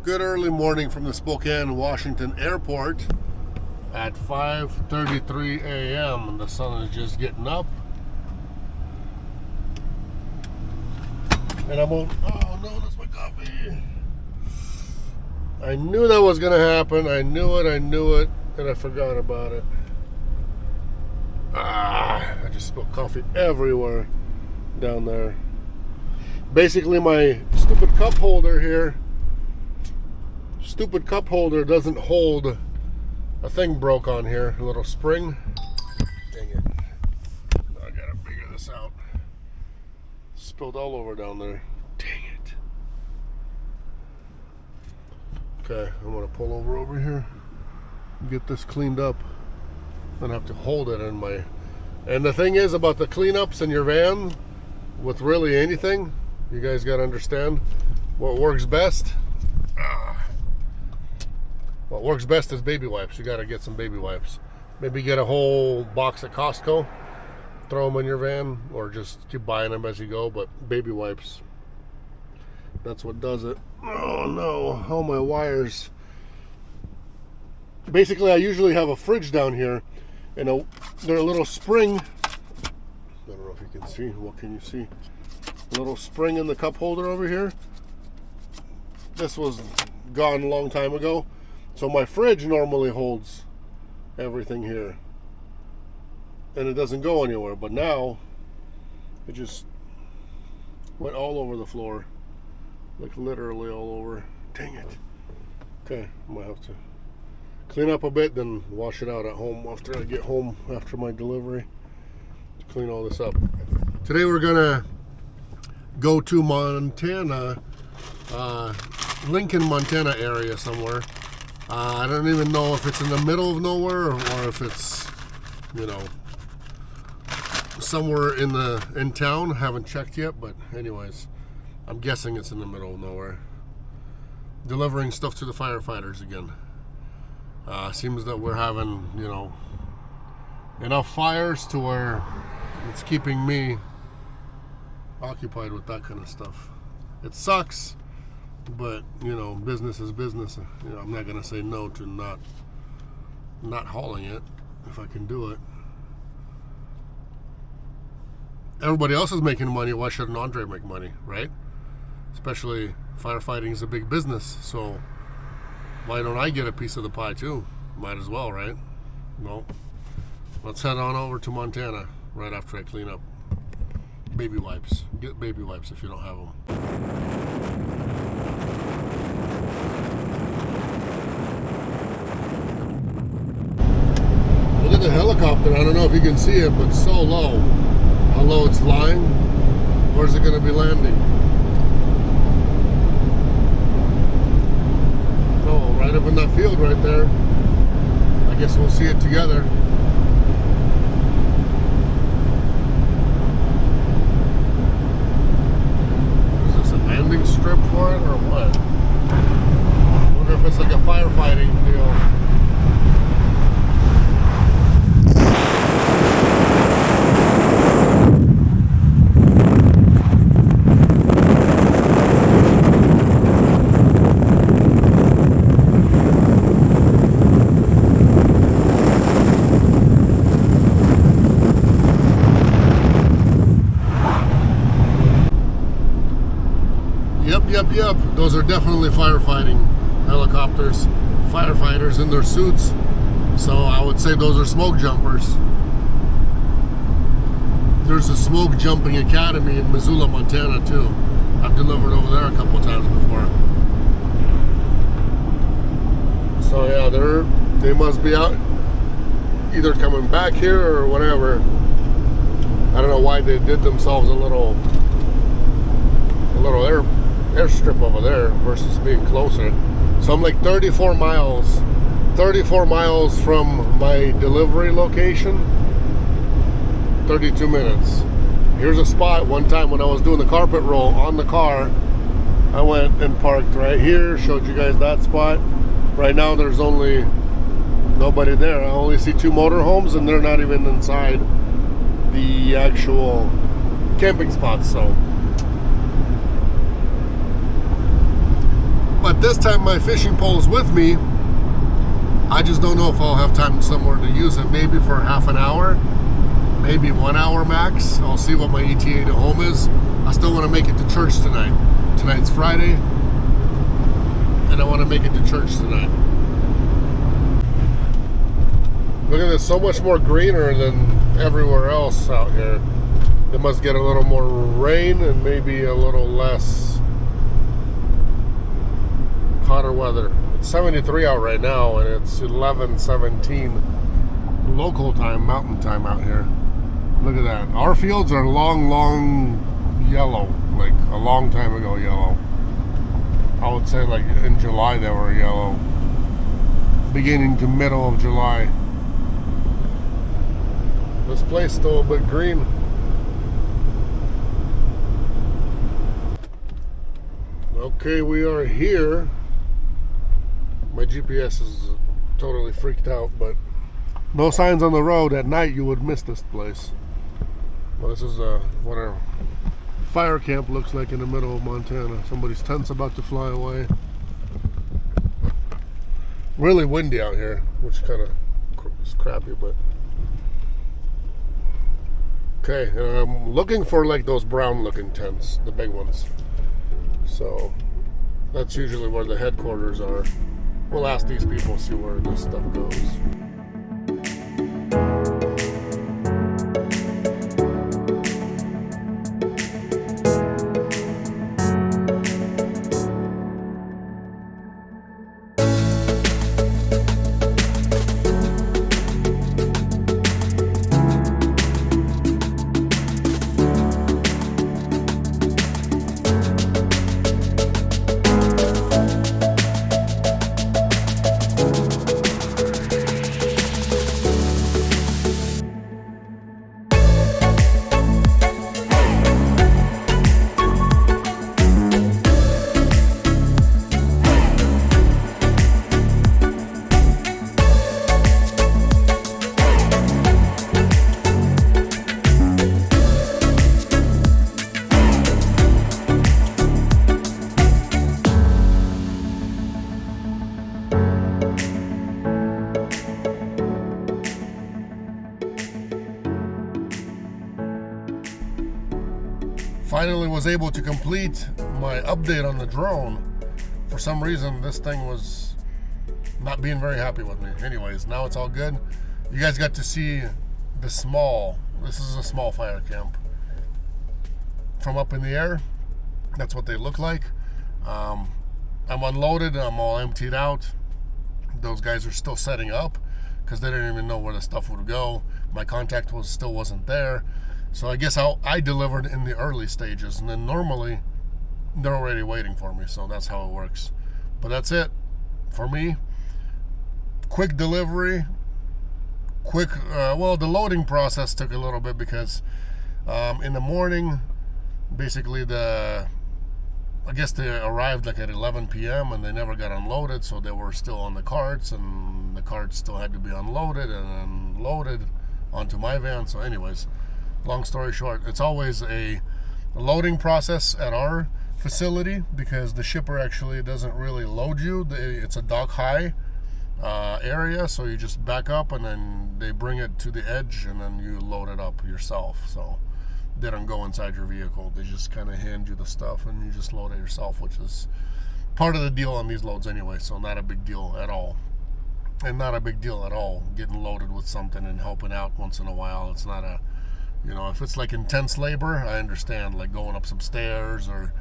Good early morning from the Spokane, Washington airport at 5:33 a.m. and the sun is just getting up. And I'm on, oh no, that's my coffee. I knew that was gonna happen. I knew it, and I forgot about it. I just spilled coffee everywhere down there. Basically, my stupid cup holder here, doesn't hold. A thing broke on here, a little spring. Dang it. I gotta figure this out. Spilled all over down there. Dang it. Okay, I'm gonna pull over here, get this cleaned up. Then have to hold it in my. And the thing is about the cleanups in your van, with really anything, you guys gotta understand what works best. What works best is baby wipes. You gotta get some baby wipes. Maybe get a whole box at Costco, throw them in your van, or just keep buying them as you go. But baby wipes, that's what does it. Oh no, all my wires. Basically, I usually have a fridge down here, and they're a little spring. I don't know if you can see. What can you see? A little spring in the cup holder over here. This was gone a long time ago. So my fridge normally holds everything here. And it doesn't go anywhere. But now, it just went all over the floor. Like literally all over. Dang it. Okay, I might have to clean up a bit, then wash it out at home after I get home after my delivery. To clean all this up. Today we're gonna go to Montana, Lincoln, Montana area somewhere. I don't even know if it's in the middle of nowhere or if it's, you know, somewhere in town. Haven't checked yet, but anyways, I'm guessing it's in the middle of nowhere. Delivering stuff to the firefighters again. Seems that we're having, you know, enough fires to where it's keeping me occupied with that kind of stuff. It sucks. But, you know, business is business. You know, I'm not going to say no to not hauling it if I can do it. Everybody else is making money. Why shouldn't Andre make money, right? Especially firefighting is a big business. So why don't I get a piece of the pie too? Might as well, right? No. Let's head on over to Montana right after I clean up. Baby wipes. Get baby wipes if you don't have them. Look at the helicopter. I don't know if you can see it, but so low. How low it's flying. Where's it going to be landing? Oh, right up in that field right there. I guess we'll see it together. Is this a landing strip for it or what? I wonder if it's like a firefighting deal. Yep, those are definitely firefighting helicopters, firefighters in their suits. So I would say those are smoke jumpers. There's a smoke jumping academy in Missoula, Montana too. I've delivered over there a couple of times before. So yeah, they must be out either coming back here or whatever. I don't know why they did themselves a little airstrip over there versus being closer. So I'm like 34 miles from my delivery location. 32 minutes. Here's a spot. One time when I was doing the carpet roll on the car, I went and parked right here, showed you guys that spot. Right now there's only nobody there. I only see 2 motorhomes and they're not even inside the actual camping spots. So this time my fishing pole is with me. I just don't know if I'll have time somewhere to use it. Maybe for half an hour, maybe 1 hour max. I'll see what my ETA to home is. I still want to make it to church tonight. Tonight's Friday, and I want to make it to church tonight. Look at this, so much more greener than everywhere else out here. It must get a little more rain and maybe a little less hotter weather. It's 73 out right now, and it's 11:17 local time, mountain time out here. Look at that. Our fields are long yellow, like a long time ago yellow. I would say like in July they were yellow. Beginning to middle of July. This place is still a bit green. Okay, we are here. My GPS is totally freaked out, but no signs on the road. At night you would miss this place. Well, this is what our fire camp looks like in the middle of Montana. Somebody's tent's about to fly away. Really windy out here, which kind of is crappy, but okay. And I'm looking for like those brown looking tents, the big ones. So that's usually where the headquarters are. We'll ask these people, see where this stuff goes. Finally was able to complete my update on the drone. For some reason this thing was not being very happy with me. Anyways, now it's all good. You guys got to see this is a small fire camp from up in the air. That's what they look like. I'm unloaded, I'm all emptied out. Those guys are still setting up because they didn't even know where the stuff would go. My contact still wasn't there. So I guess I delivered in the early stages, and then normally they're already waiting for me. So that's how it works. But that's it for me. Quick delivery. Well, the loading process took a little bit because in the morning, basically I guess they arrived like at 11 p.m. and they never got unloaded, so they were still on the carts, and the carts still had to be unloaded and then loaded onto my van. So anyways, long story short, it's always a loading process at our facility because the shipper actually doesn't really load you. It's a dock high area, so you just back up and then they bring it to the edge and then you load it up yourself. So they don't go inside your vehicle. They just kind of hand you the stuff and you just load it yourself, which is part of the deal on these loads anyway, so not a big deal at all. And not a big deal at all getting loaded with something and helping out once in a while. It's not a, if it's like intense labor, I understand, like going up some stairs or,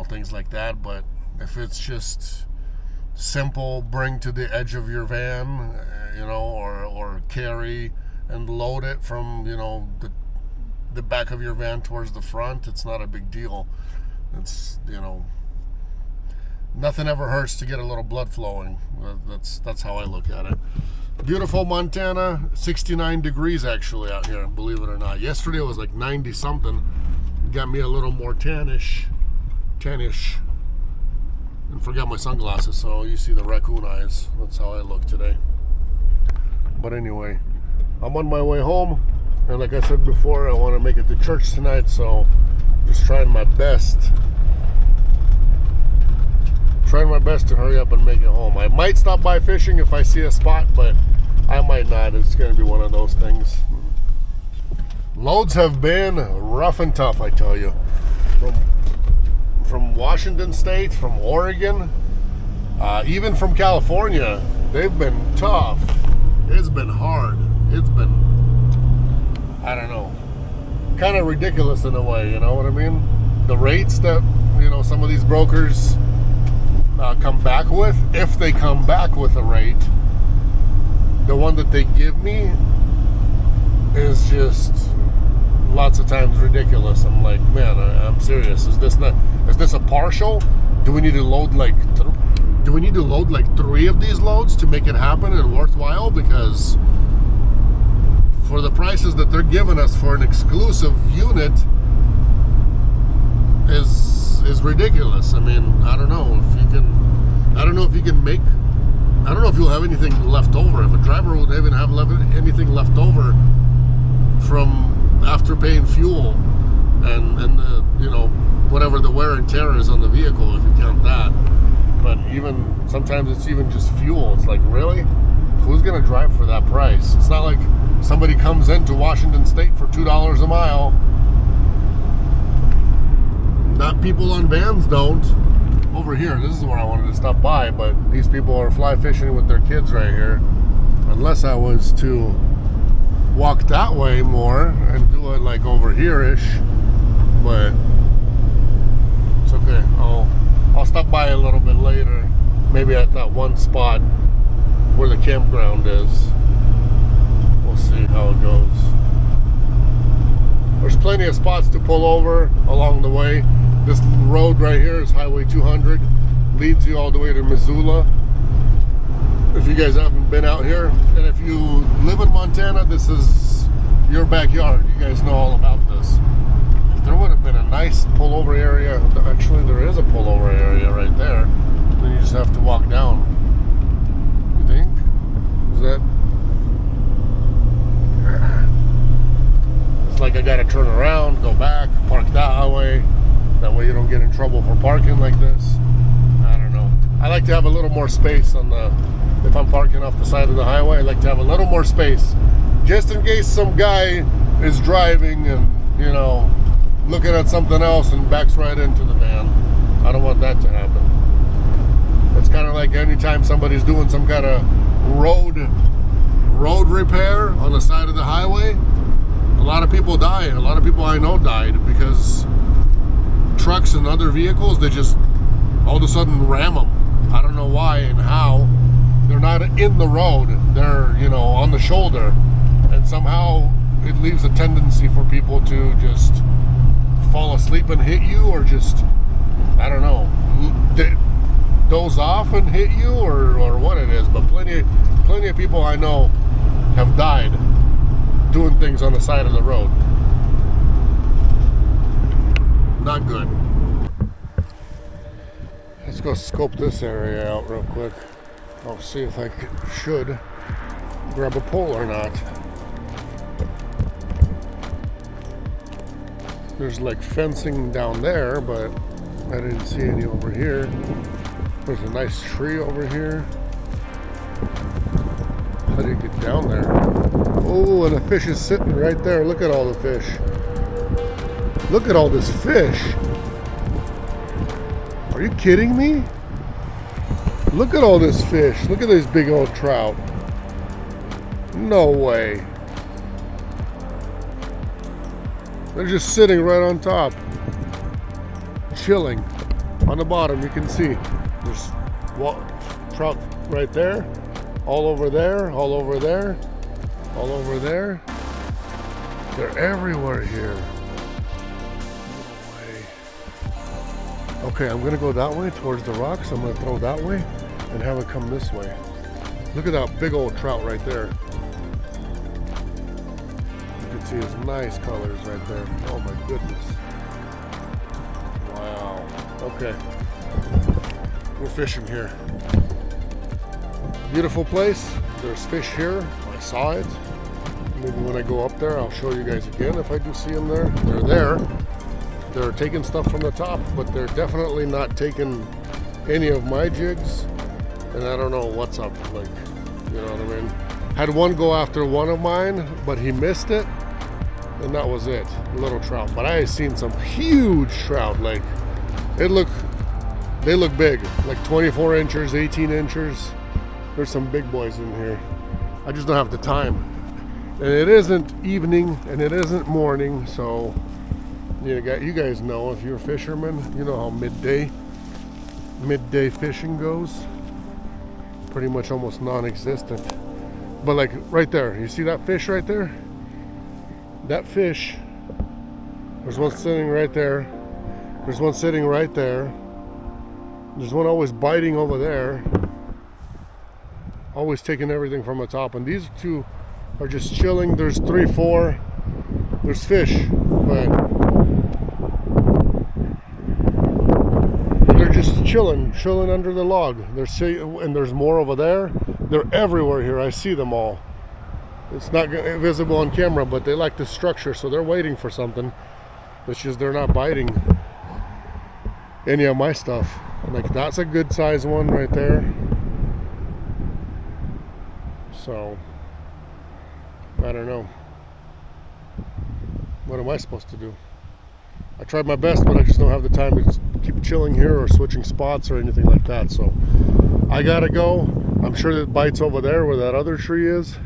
things like that. But if it's just simple, bring to the edge of your van, or carry and load it from, the back of your van towards the front, it's not a big deal. It's, nothing ever hurts to get a little blood flowing. That's how I look at it. Beautiful Montana, 69 degrees actually out here, believe it or not. Yesterday it was like 90 something. Got me a little more tannish. And forgot my sunglasses, so you see the raccoon eyes. That's how I look today. But anyway, I'm on my way home, and like I said before, I want to make it to church tonight, so just trying my best trying my best to hurry up and make it home. I might stop by fishing if I see a spot, but I might not. It's going to be one of those things. Loads have been rough and tough, I tell you. From Washington State, from Oregon, even from California, they've been tough. It's been hard. It's been, I don't know, kind of ridiculous in a way, you know what I mean? The rates that, you know, some of these brokers come back with, if they come back with a rate, the one that they give me is just lots of times ridiculous. I'm like, man, I'm serious. Is this a partial? Do we need to load like 3 of these loads to make it happen and worthwhile? Because for the prices that they're giving us for an exclusive unit is ridiculous. I mean, I don't know if you'll have anything left over. If a driver would even have anything left over from after paying fuel and the, you know, whatever the wear and tear is on the vehicle, if you count that. But even sometimes it's even just fuel. It's like, really? Who's gonna drive for that price? It's not like somebody comes into Washington State for $2 a mile. Not people on vans don't. Over here, this is where I wanted to stop by, but these people are fly fishing with their kids right here. Unless I was to walk that way more and do it like over here-ish, but it's okay. I'll stop by a little bit later, maybe at that one spot where the campground is. We'll see how it goes. There's plenty of spots to pull over along the way. This road right here is Highway 200, leads you all the way to Missoula. If you guys haven't been out here, and if you live in Montana, this is your backyard. You guys know all about this. If there would have been a nice pullover area, actually there is a pullover area right there, then you just have to walk down. You think? Is that? It's like I gotta turn around, go back, park that way. That way you don't get in trouble for parking like this. I don't know. I like to have a little more space on the, if I'm parking off the side of the highway, I like to have a little more space. Just in case some guy is driving and, you know, looking at something else and backs right into the van. I don't want that to happen. It's kind of like anytime somebody's doing some kind of road repair on the side of the highway, a lot of people die. A lot of people I know died because trucks and other vehicles, they just all of a sudden ram them. I don't know why and how. They're not in the road, they're, you know, on the shoulder, and somehow it leaves a tendency for people to just fall asleep and hit you, or just, I don't know, doze off and hit you, or what it is. But plenty of people I know have died doing things on the side of the road. Not good. Let's go scope this area out real quick. I'll see if I should grab a pole or not. There's like fencing down there, but I didn't see any over here. There's a nice tree over here. How do you get down there? Oh, and the fish is sitting right there. Look at all the fish. Look at all this fish. Are you kidding me? Look at all this fish. Look at these big old trout. No way. They're just sitting right on top. Chilling. On the bottom, you can see. There's trout right there. All over there. All over there. All over there. They're everywhere here. Okay, I'm gonna go that way towards the rocks. I'm gonna throw that way and have it come this way. Look at that big old trout right there. You can see his nice colors right there. Oh my goodness. Wow. Okay. We're fishing here. Beautiful place. There's fish here. I saw it. Maybe when I go up there, I'll show you guys again if I do see them there. They're there. They're taking stuff from the top, but they're definitely not taking any of my jigs, and I don't know what's up, like, you know what I mean? Had one go after one of mine, but he missed it, and that was it. Little trout. But I seen some huge trout. Like, they look big, like 24 inches, 18 inches. There's some big boys in here. I just don't have the time. And it isn't evening and it isn't morning, so you guys know, if you're a fisherman, you know how midday fishing goes. Pretty much almost non-existent. But like right there, you see that fish right there? That fish, there's one sitting right there. There's one sitting right there. There's one always biting over there. Always taking everything from the top. And these two are just chilling. There's 3, 4. There's fish, but they're just chilling under the log. And there's more over there. They're everywhere here. I see them all. It's not visible on camera, but they like the structure, so they're waiting for something. It's just they're not biting any of my stuff. Like, that's a good size one right there. So I don't know. What am I supposed to do? I tried my best, but I just don't have the time to just keep chilling here or switching spots or anything like that. So I gotta go. I'm sure that bites over there where that other tree is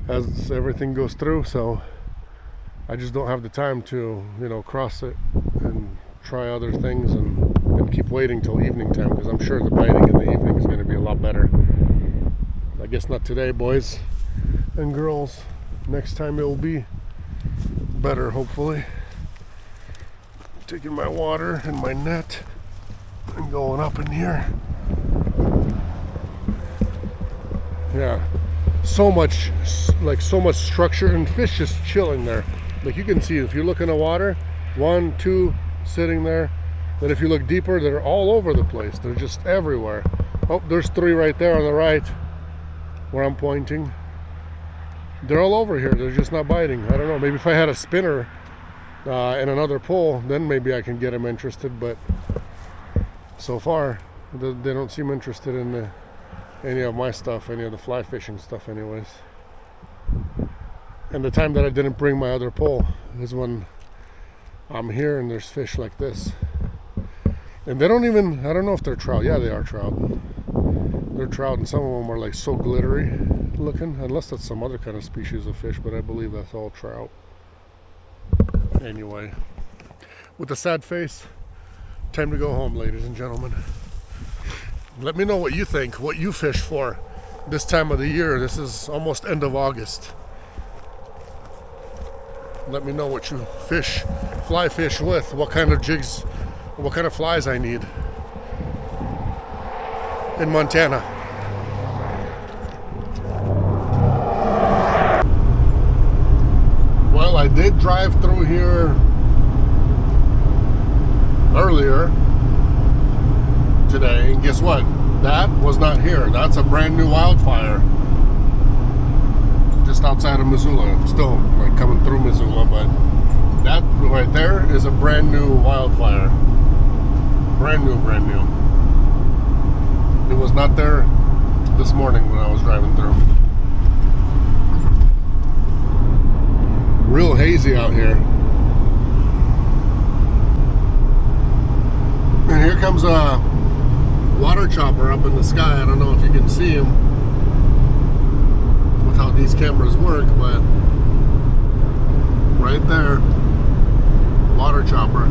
as everything goes through. So I just don't have the time to, you know, cross it and try other things and keep waiting till evening time, because I'm sure the biting in the evening is going to be a lot better. I guess not today, boys and girls. Next time it will be better, hopefully. Taking my water and my net and going up in here. Yeah, so much structure, and fish just chilling there. Like, you can see, if you look in the water, 1, 2 sitting there. Then if you look deeper, they're all over the place. They're just everywhere. Oh, there's 3 right there on the right where I'm pointing. They're all over here. They're just not biting. I don't know. Maybe if I had a spinner and another pole, then maybe I can get them interested. But so far, they don't seem interested in any of my stuff, any of the fly fishing stuff anyways. And the time that I didn't bring my other pole is when I'm here and there's fish like this. And they don't even, I don't know if they're trout. Yeah, they are trout. They're trout, and some of them are like so glittery looking, unless that's some other kind of species of fish, but I believe that's all trout. Anyway, with a sad face, time to go home, ladies and gentlemen. Let me know what you think, what you fish for this time of the year. This is almost end of August. Let me know what you fly fish with, what kind of jigs, what kind of flies I need in Montana. Well, I did drive through here earlier today, and guess what? That was not here. That's a brand new wildfire just outside of Missoula. I'm still like coming through Missoula, but that right there is a brand new wildfire. Brand new. It was not there this morning when I was driving through. Real hazy out here. And here comes a water chopper up in the sky. I don't know if you can see him with how these cameras work, but right there, water chopper.